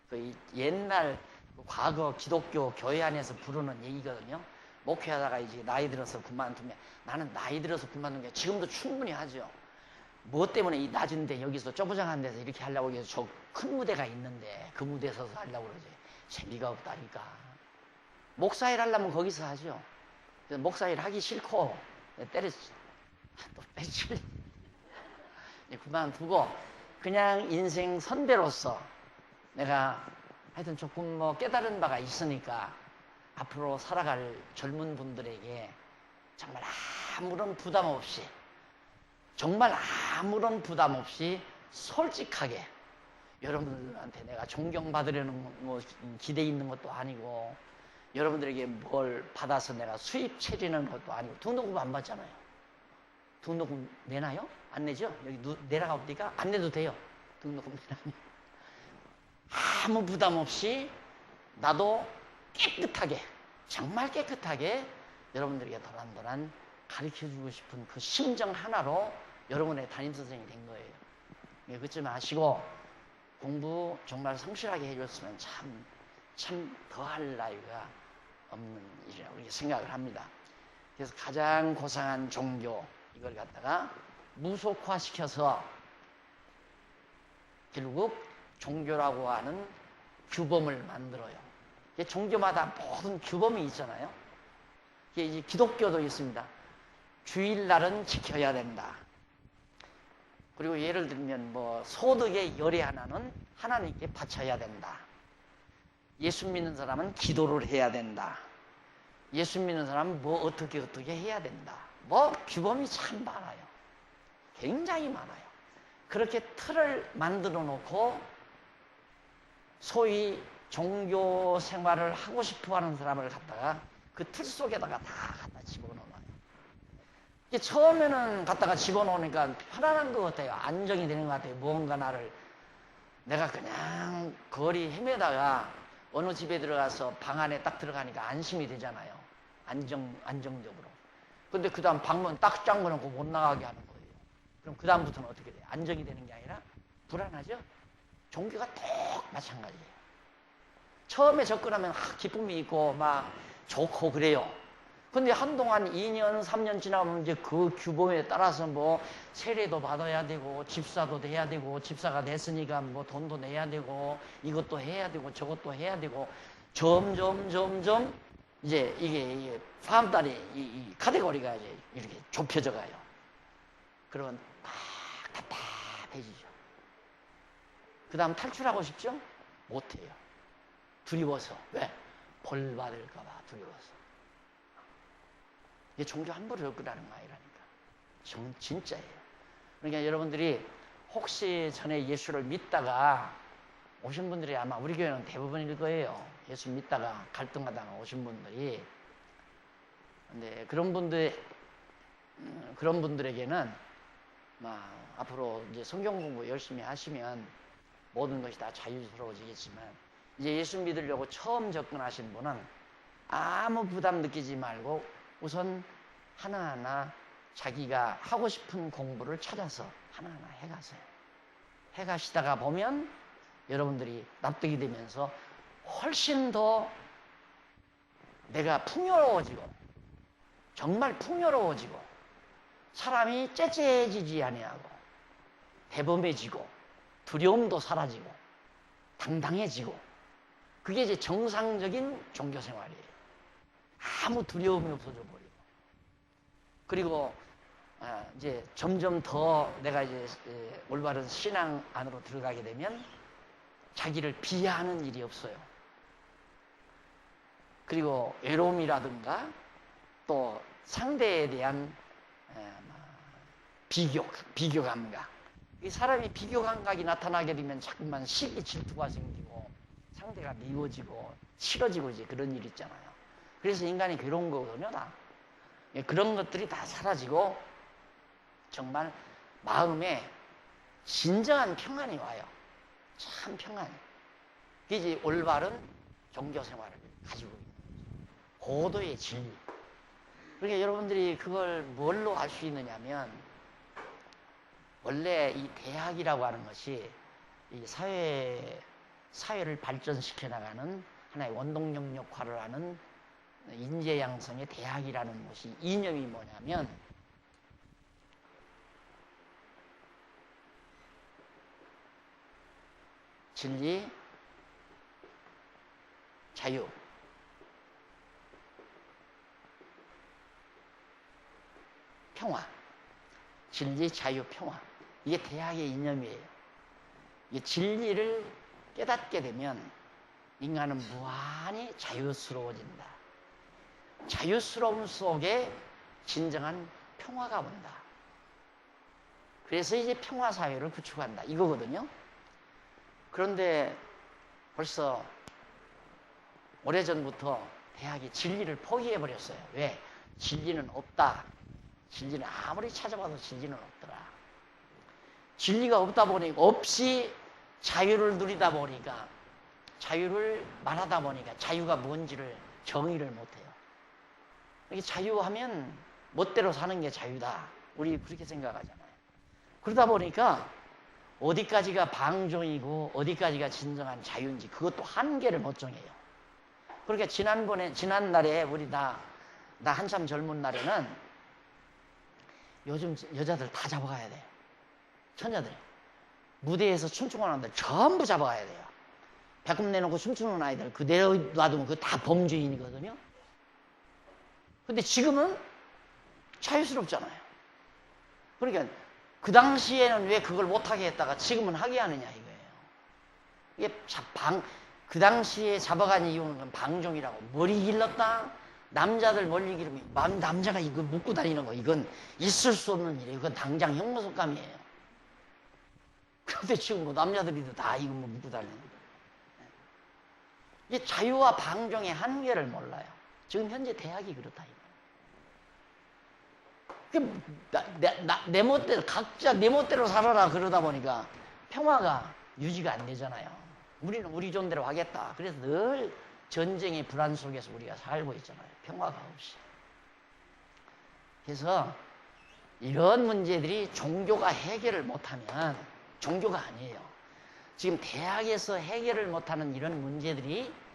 그 옛날 과거 기독교 교회 안에서 부르는 얘기거든요. 목회하다가 이제 나이 들어서 그만두면 나는 나이 들어서 그만둔 게 지금도 충분히 하죠. 뭐 때문에 이 낮은데 여기서 쪼부장한 데서 이렇게 하려고 해서 저 큰 무대가 있는데 그 무대에 서서 하려고 그러지. 재미가 없다니까. 목사일 하려면 거기서 하죠. 그래서 목사일 하기 싫고 때려칠 그만두고 그냥 인생 선배로서 내가 하여튼 조금 깨달은 바가 있으니까 앞으로 살아갈 젊은 분들에게 정말 아무런 부담 없이 솔직하게 여러분들한테 내가 존경받으려는 기대 있는 것도 아니고 여러분들에게 뭘 받아서 내가 수입 체리는 것도 아니고 등록금 안 받잖아요. 등록금 내나요? 안 내죠? 여기 내라가 없으니까 안 내도 돼요. 등록금 내라면. 아무 부담 없이 나도 깨끗하게 정말 깨끗하게 여러분들에게 도란도란 가르쳐주고 싶은 그 심정 하나로 여러분의 담임선생님이 된 거예요. 그렇지 마시고 공부 정말 성실하게 해줬으면 참 더할 나위가 없는 일이라고 이렇게 생각을 합니다. 그래서 가장 고상한 종교 이걸 갖다가 무속화시켜서 결국 종교라고 하는 규범을 만들어요. 종교마다 모든 규범이 있잖아요. 이제 기독교도 있습니다. 주일날은 지켜야 된다. 그리고 예를 들면 뭐 소득의 열의 하나는 하나님께 바쳐야 된다. 예수 믿는 사람은 기도를 해야 된다. 예수 믿는 사람은 뭐 어떻게 해야 된다. 뭐 규범이 참 많아요. 굉장히 많아요. 그렇게 틀을 만들어 놓고 소위 종교 생활을 하고 싶어 하는 사람을 갖다가 그 틀 속에다가 다 갖다 집어넣어요. 처음에는 갖다가 집어넣으니까 편안한 것 같아요. 안정이 되는 것 같아요. 무언가 내가 그냥 거리 헤매다가 어느 집에 들어가서 방 안에 딱 들어가니까 안심이 되잖아요. 안정적으로. 근데 그 다음 방문 딱 잠궈놓고 못 나가게 하는 거예요. 그럼 그 다음부터는 어떻게 돼요? 안정이 되는 게 아니라 불안하죠? 종교가 똑 마찬가지예요. 처음에 접근하면 기쁨이 있고 막 좋고 그래요. 근데 한동안 2년, 3년 지나면 이제 그 규범에 따라서 뭐 세례도 받아야 되고 집사도 돼야 되고 집사가 됐으니까 뭐 돈도 내야 되고 이것도 해야 되고 저것도 해야 되고 점점 이제 이게 사람들이 이 카테고리가 이제 이렇게 좁혀져 가요. 그러면 막 답답해지죠. 그 다음 탈출하고 싶죠? 못해요. 두려워서. 왜? 벌 받을까 봐 두려워서. 이게 종교 함부로 접근하는 거 아니라니까. 진짜예요. 그러니까 여러분들이 혹시 전에 예수를 믿다가 오신 분들이 아마 우리 교회는 대부분일 거예요. 예수 믿다가 갈등하다가 오신 분들이. 근데 그런 분들에게는 앞으로 이제 성경 공부 열심히 하시면 모든 것이 다 자유스러워지겠지만 이제 예수 믿으려고 처음 접근하신 분은 아무 부담 느끼지 말고 우선 하나하나 자기가 하고 싶은 공부를 찾아서 하나하나 해가세요. 해가시다가 보면 여러분들이 납득이 되면서 훨씬 더 내가 풍요로워지고 정말 풍요로워지고 사람이 째째지지 아니하고 대범해지고 두려움도 사라지고 당당해지고 그게 이제 정상적인 종교 생활이에요. 아무 두려움이 없어져 버리고 그리고 이제 점점 더 내가 이제 올바른 신앙 안으로 들어가게 되면 자기를 비하하는 일이 없어요. 그리고 외로움이라든가 또 상대에 대한 비교 감각. 이 사람이 비교 감각이 나타나게 되면 자꾸만 시기 질투가 생기고 상대가 미워지고 싫어지고 이제 그런 일 있잖아요. 그래서 인간이 괴로운 거거든요, 다. 그런 것들이 다 사라지고 정말 마음에 진정한 평안이 와요. 참 평안. 그게 이제 올바른 종교 생활을 가지고 있는 거죠. 고도의 진리. 그러니까 여러분들이 그걸 뭘로 알 수 있느냐면 원래 이 대학이라고 하는 것이 이 사회를 발전시켜 나가는 하나의 원동력 역할을 하는 인재 양성의 대학이라는 것이 이념이 뭐냐면 진리, 자유, 평화. 진리, 자유, 평화. 이게 대학의 이념이에요. 이 진리를 깨닫게 되면 인간은 무한히 자유스러워진다. 자유스러움 속에 진정한 평화가 온다. 그래서 이제 평화사회를 구축한다. 이거거든요. 그런데 벌써 오래전부터 대학이 진리를 포기해버렸어요. 왜? 진리는 없다. 진리는 아무리 찾아봐도 진리는 없더라. 진리가 없다 보니 없이 자유를 누리다 보니까 자유를 말하다 보니까 자유가 뭔지를 정의를 못해요. 이게 자유하면 멋대로 사는 게 자유다. 우리 그렇게 생각하잖아요. 그러다 보니까 어디까지가 방종이고 어디까지가 진정한 자유인지 그것도 한계를 못 정해요. 그러니까 지난날에 우리 나 한참 젊은 날에는 요즘 여자들 다 잡아가야 돼요. 처녀들. 무대에서 춤추고 나는데 전부 잡아가야 돼요. 배꼽 내놓고 춤추는 아이들 그대로 놔두면 그거 다 범죄인이거든요. 근데 지금은 자유스럽잖아요. 그러니까 그 당시에는 왜 그걸 못하게 했다가 지금은 하게 하느냐 이거예요. 이게 그 당시에 잡아간 이유는 방종이라고. 머리 길렀다? 남자들 머리 기르면 남자가 이거 묶고 다니는 거 이건 있을 수 없는 일이에요. 이건 당장 형무소감이에요. 그런데 지금 뭐 남자들이도 다 이거 뭐 묶고 다니는 거예요. 이게 자유와 방종의 한계를 몰라요. 지금 현재 대학이 그렇다 이거예요. 내 멋대로 각자 내 멋대로 살아라 그러다 보니까 평화가 유지가 안 되잖아요. 우리는 우리 존대로 하겠다. 그래서 늘 전쟁의 불안 속에서 우리가 살고 있잖아요. 평화가 없이. 그래서 이런 문제들이 종교가 해결을 못하면 종교가 아니에요. 지금 대학에서 해결을 못하는 이런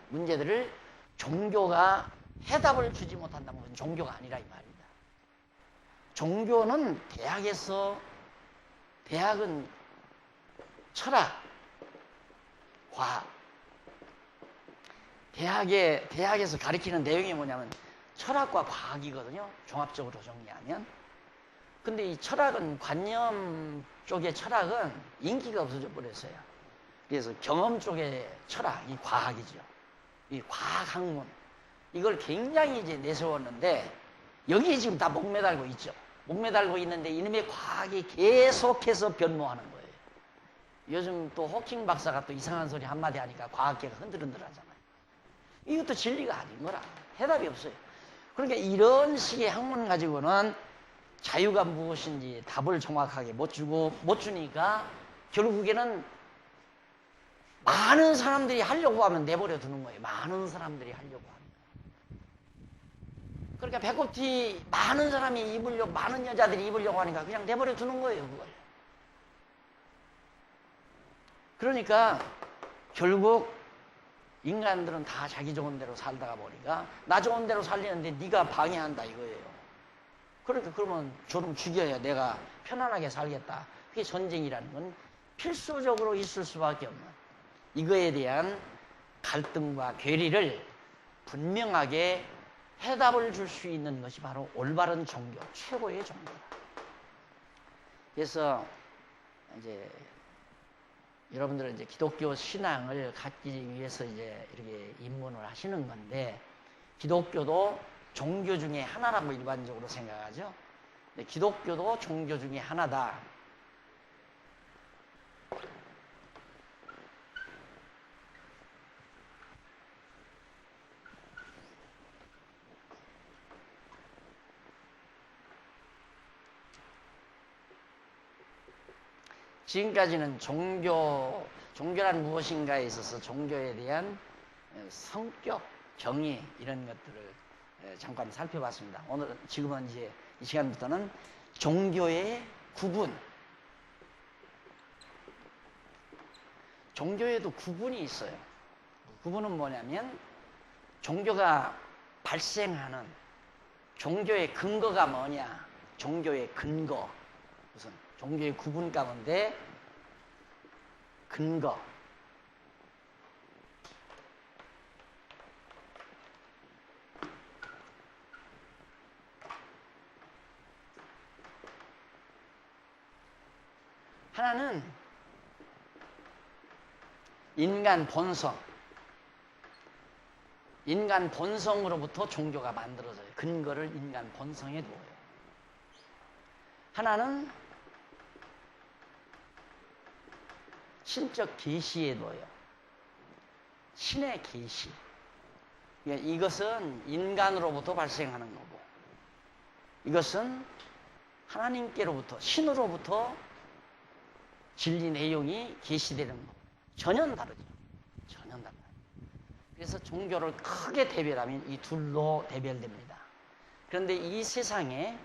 문제들을 종교가 해답을 주지 못한다면 종교가 아니라 이 말입니다. 종교는 대학은 철학, 과학. 대학에서 가르치는 내용이 뭐냐면 철학과 과학이거든요. 종합적으로 정리하면. 근데 이 철학은 관념 쪽의 철학은 인기가 없어져 버렸어요. 그래서 경험 쪽의 철학, 이 과학이죠. 이 과학 학문. 이걸 굉장히 이제 내세웠는데 여기에 지금 다 목매달고 있죠. 목매달고 있는데 이놈의 과학이 계속해서 변모하는 거예요. 요즘 또 호킹 박사가 또 이상한 소리 한마디 하니까 과학계가 흔들흔들 하잖아요. 이것도 진리가 아닌 거라. 해답이 없어요. 그러니까 이런 식의 학문 가지고는 자유가 무엇인지 답을 정확하게 못 주니까 결국에는 많은 사람들이 하려고 하면 내버려 두는 거예요. 많은 사람들이 하려고 하면. 그러니까 배꼽티 많은 사람이 입으려고, 많은 여자들이 입으려고 하니까 그냥 내버려 두는 거예요, 그걸. 그러니까 결국 인간들은 다 자기 좋은 대로 살다가 보니까 나 좋은 대로 살리는데 네가 방해한다 이거예요. 그러니까 그러면 저놈 죽여야 내가 편안하게 살겠다. 그게 전쟁이라는 건 필수적으로 있을 수밖에 없는 이거에 대한 갈등과 괴리를 분명하게 해답을 줄 수 있는 것이 바로 올바른 종교, 최고의 종교다. 그래서 이제 여러분들은 이제 기독교 신앙을 갖기 위해서 이제 이렇게 입문을 하시는 건데, 기독교도 종교 중에 하나라고 일반적으로 생각하죠. 근데 기독교도 종교 중에 하나다. 지금까지는 종교란 무엇인가에 있어서 종교에 대한 성격, 정의 이런 것들을 잠깐 살펴봤습니다. 지금은 이제 이 시간부터는 종교의 구분. 종교에도 구분이 있어요. 구분은 뭐냐면 종교가 발생하는 종교의 근거가 뭐냐? 종교의 근거. 무슨 종교의 구분 가운데 근거. 하나는 인간 본성. 인간 본성으로부터 종교가 만들어져요. 근거를 인간 본성에 두어요. 하나는 신적 계시에 놓여요. 신의 계시. 그러니까 이것은 인간으로부터 발생하는 거고, 이것은 하나님께로부터, 신으로부터 진리 내용이 계시되는 거. 전혀 다르죠. 전혀 달라요. 그래서 종교를 크게 대별하면 이 둘로 대별됩니다. 그런데 이 세상에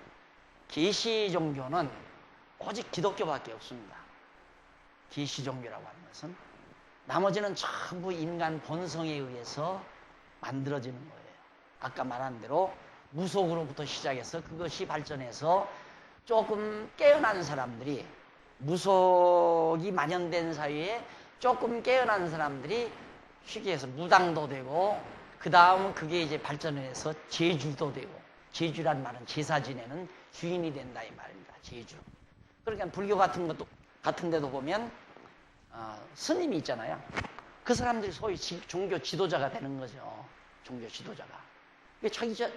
계시 종교는 오직 기독교밖에 없습니다. 계시 종교라고 하는 것은 나머지는 전부 인간 본성에 의해서 만들어지는 거예요. 아까 말한 대로 무속으로부터 시작해서 그것이 발전해서 조금 깨어난 사람들이, 무속이 만연된 사이에 조금 깨어난 사람들이 쉽게 해서 무당도 되고, 그 다음 그게 이제 발전해서 제주도 되고, 제주란 말은 제사 지내는 주인이 된다 이 말입니다. 제주. 그러니까 불교 같은 데도 보면 스님이 있잖아요. 그 사람들이 소위 종교 지도자가 되는 거죠. 종교 지도자가.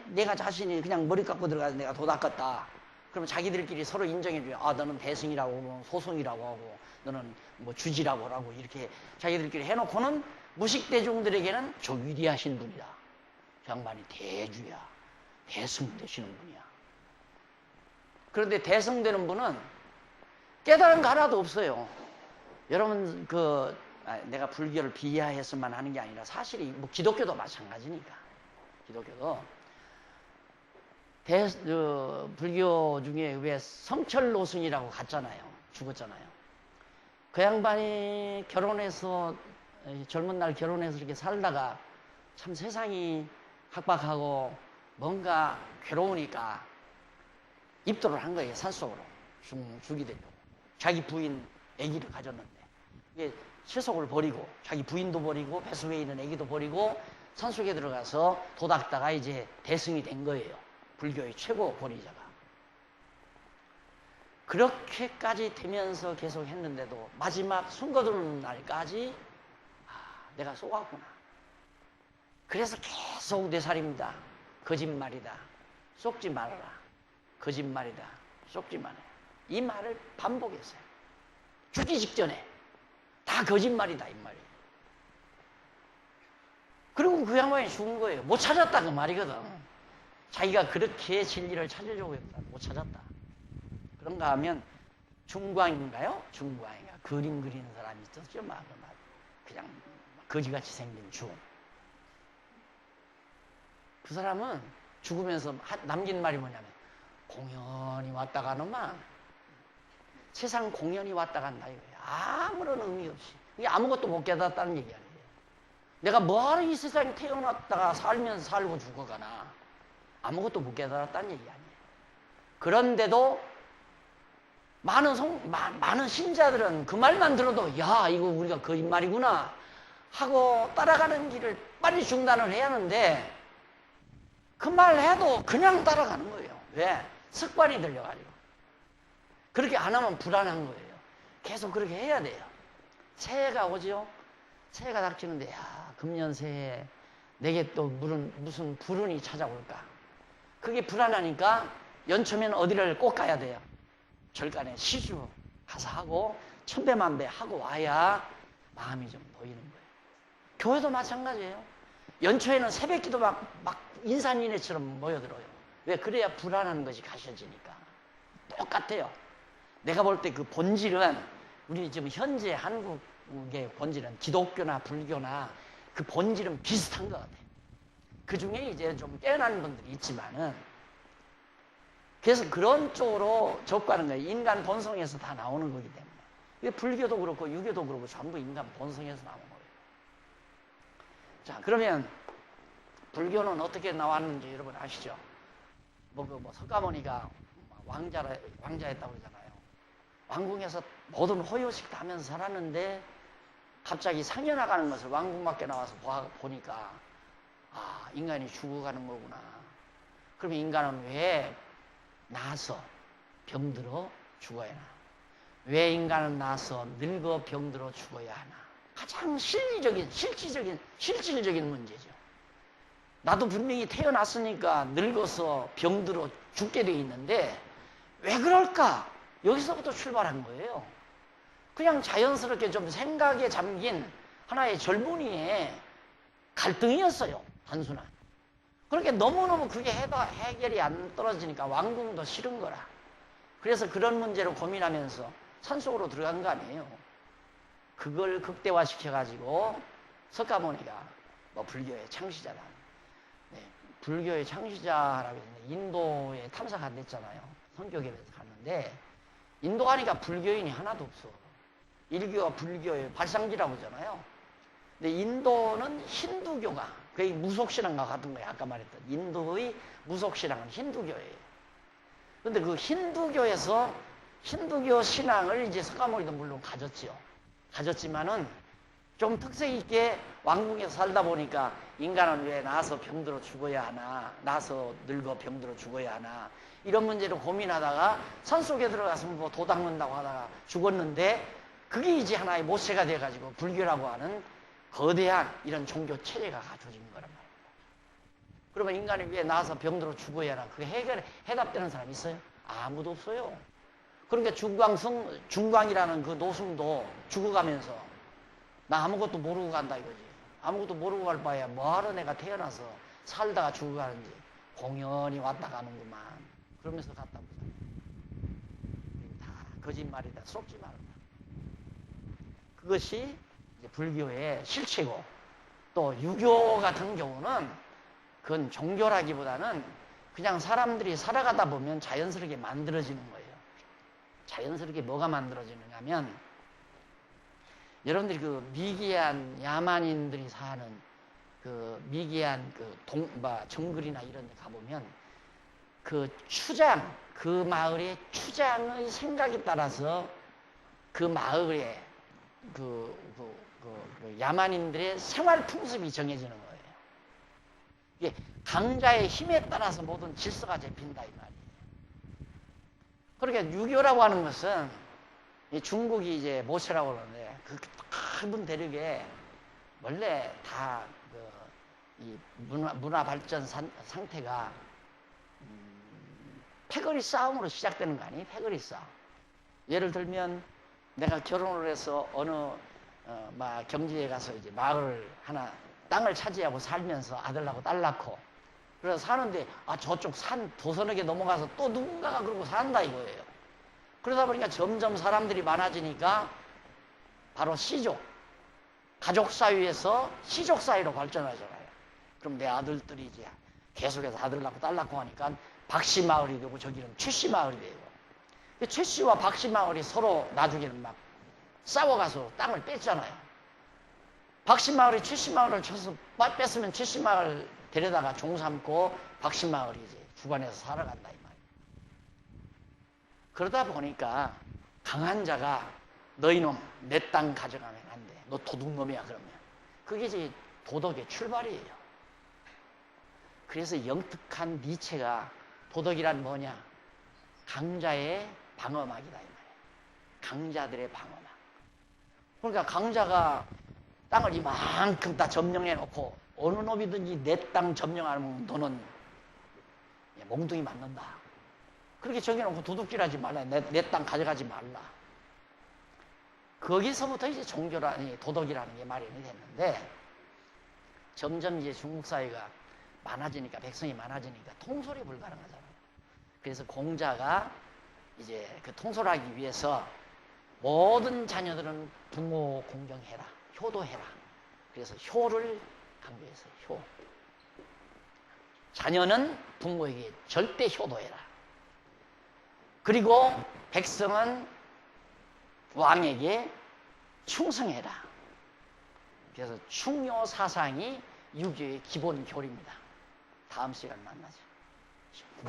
내가 자신이 그냥 머리 깎고 들어가서 내가 도 닦았다. 그러면 자기들끼리 서로 인정해줘요. 아, 너는 대승이라고 하고, 소승이라고 하고, 너는 뭐 주지라고 하고, 이렇게 자기들끼리 해놓고는 무식대중들에게는 저 위대하신 분이다. 저 양반이 대주야. 대승 되시는 분이야. 그런데 대승 되는 분은 깨달은 거 하나도 없어요. 여러분, 내가 불교를 비하해서만 하는 게 아니라 사실이, 뭐 기독교도 마찬가지니까. 기독교도. 불교 중에 왜 성철노승이라고 갔잖아요. 죽었잖아요. 그 양반이 결혼해서, 젊은 날 결혼해서 이렇게 살다가 참 세상이 각박하고 뭔가 괴로우니까 입도를 한 거예요. 산속으로. 죽이 되려고. 자기 부인 아기를 가졌는데. 이게 세속을 버리고, 자기 부인도 버리고, 배수에 있는 아기도 버리고, 산속에 들어가서 도닦다가 이제 대승이 된 거예요. 불교의 최고 권위자가. 그렇게까지 되면서 계속 했는데도 마지막 숨거두는 날까지 내가 속았구나. 그래서 계속 뇌살입니다. 거짓말이다. 속지 말아라. 거짓말이다. 속지 말아라. 이 말을 반복했어요. 죽기 직전에 다 거짓말이다 이 말이에요. 그리고 그 양반이 죽은 거예요. 못 찾았다 그 말이거든. 자기가 그렇게 진리를 찾으려고 했다. 못 찾았다. 그런가 하면 중광인가요? 중광인가? 그림 그리는 사람이 있었죠. 그냥 거지같이 생긴 중. 그 사람은 죽으면서 남긴 말이 뭐냐면 공연이 왔다 가는만 세상 공연이 왔다 간다 이거예요. 아무런 의미 없이. 이게 아무것도 못 깨닫았다는 얘기 아니에요. 내가 뭐하러 이 세상에 태어났다가 살면서 살고 죽어가나. 아무것도 못 깨달았다는 얘기 아니에요. 그런데도 많은 신자들은 그 말만 들어도 야 이거 우리가 거짓말이구나 하고 따라가는 길을 빨리 중단을 해야 하는데 그 말 해도 그냥 따라가는 거예요. 왜? 습관이 들려가지고. 그렇게 안 하면 불안한 거예요. 계속 그렇게 해야 돼요. 새해가 오죠. 새해가 닥치는데 야 금년 새해 내게 또 무슨 불운이 찾아올까. 그게 불안하니까 연초면 어디를 꼭 가야 돼요. 절간에 시주 가서 하고 천배만배 하고 와야 마음이 좀 놓이는 거예요. 교회도 마찬가지예요. 연초에는 새벽기도 막 인산인해처럼 모여들어요. 왜? 그래야 불안한 것이 가셔지니까. 똑같아요. 내가 볼 때 그 본질은 우리 지금 현재 한국의 본질은 기독교나 불교나 그 본질은 비슷한 것 같아요. 그 중에 이제 좀 깨어난 분들이 있지만은 그래서 그런 쪽으로 접근하는 거예요. 인간 본성에서 다 나오는 거기 때문에. 이게 불교도 그렇고 유교도 그렇고 전부 인간 본성에서 나오는 거예요. 자, 그러면 불교는 어떻게 나왔는지 여러분 아시죠? 석가모니가 왕자였다고 그러잖아요. 왕궁에서 모든 호요식 다 하면서 살았는데 갑자기 상여 나가는 것을 왕궁 밖에 나와서 보니까 인간이 죽어가는 거구나. 그러면 인간은 왜 나서 병들어 죽어야 하나? 왜 인간은 나서 늙어 병들어 죽어야 하나? 가장 실질적인 문제죠. 나도 분명히 태어났으니까 늙어서 병들어 죽게 돼 있는데 왜 그럴까? 여기서부터 출발한 거예요. 그냥 자연스럽게 좀 생각에 잠긴 하나의 젊은이의 갈등이었어요. 단순한. 그렇게 너무너무 그게 해결이 안 떨어지니까 왕궁도 싫은 거라. 그래서 그런 문제를 고민하면서 산속으로 들어간 거 아니에요. 그걸 극대화시켜가지고 석가모니가 불교의 창시자다. 네, 불교의 창시자라고 했는데 인도에 탐사 간댔잖아요. 성교계에서 갔는데 인도 가니까 불교인이 하나도 없어. 일교와 불교의 발상지라고 하잖아요. 근데 인도는 힌두교가 거의 무속신앙과 같은 거예요. 아까 말했던 인도의 무속신앙은 힌두교예요. 그런데 그 힌두교에서 힌두교 신앙을 이제 석가모니도 물론 가졌지요. 가졌지만은 좀 특색 있게 왕궁에서 살다 보니까 인간은 왜 나서 병들어 죽어야 하나, 나서 늙어 병들어 죽어야 하나, 이런 문제를 고민하다가 산속에 들어가서 뭐 도 닦는다고 하다가 죽었는데, 그게 이제 하나의 모체가 돼가지고 불교라고 하는 거대한 이런 종교 체제가 갖춰진 거란 말입니다. 그러면 인간이 왜 나서 병들어 죽어야 하나, 그게 해답되는 사람이 있어요? 아무도 없어요. 그러니까 중광이라는 그 노승도 죽어가면서 나 아무것도 모르고 간다 이거지. 아무것도 모르고 갈 바에야 뭐하러 내가 태어나서 살다가 죽어가는지, 공연히 왔다 가는구만. 그러면서 갔다 보잖아요. 다 거짓말이다. 속지 말라. 그것이 이제 불교의 실체고, 또 유교 같은 경우는 그건 종교라기보다는 그냥 사람들이 살아가다 보면 자연스럽게 만들어지는 거예요. 자연스럽게 뭐가 만들어지느냐 하면, 여러분들이 그 미개한 야만인들이 사는 그 미개한 그 정글이나 이런 데 가보면 그 추장, 그 마을의 추장의 생각에 따라서 그 마을에 그 야만인들의 생활 풍습이 정해지는 거예요. 이게 강자의 힘에 따라서 모든 질서가 잡힌다 이 말이에요. 그러니까 유교라고 하는 것은 중국이 이제 모체라고 그러는데 그 넓은 대륙에 원래 다 이 문화 발전 상태가 패거리 싸움으로 시작되는 거 아니에요? 패거리 싸움. 예를 들면 내가 결혼을 해서 어느 경지에 가서 이제 마을 하나 땅을 차지하고 살면서 아들하고 딸 낳고 그래서 사는데 저쪽 산 도선에게 넘어가서 또 누군가가 그러고 산다 이거예요. 그러다 보니까 점점 사람들이 많아지니까 바로 시족, 가족 사회에서 시족 사회로 발전하잖아요. 그럼 내 아들들이 이제 계속해서 아들 낳고 딸 낳고 하니까 박씨 마을이 되고 저기는 최씨 마을이 되고, 최씨와 박씨 마을이 서로 나중에는 막 싸워가서 땅을 뺐잖아요. 박씨 마을이 최씨 마을을 쳐서 뺐으면 최씨 마을 데려다가 종 삼고 박씨 마을이 이제 주관해서 살아간다 이 말이에요. 그러다 보니까 강한 자가 너희놈 내 땅 가져가면 안 돼. 너 도둑놈이야 그러면. 그게 이제 도덕의 출발이에요. 그래서 영특한 니체가 도덕이란 뭐냐? 강자의 방어막이다 이 말이에요. 강자들의 방어막. 그러니까 강자가 땅을 이만큼 다 점령해 놓고 어느 놈이든지 내 땅 점령하면 너는 몽둥이 맞는다. 그렇게 정해놓고 도둑질하지 말라. 내 땅 가져가지 말라. 거기서부터 이제 도덕이라는 게 마련이 됐는데, 점점 이제 중국 사회가 많아지니까, 백성이 많아지니까 통솔이 불가능하잖아요. 그래서 공자가 이제 그 통솔하기 위해서 모든 자녀들은 부모 공경해라, 효도해라. 그래서 효를 강조했어요. 효. 자녀는 부모에게 절대 효도해라. 그리고 백성은 왕에게 충성해라. 그래서 충효 사상이 유교의 기본 교리입니다. 다음 시간 만나죠.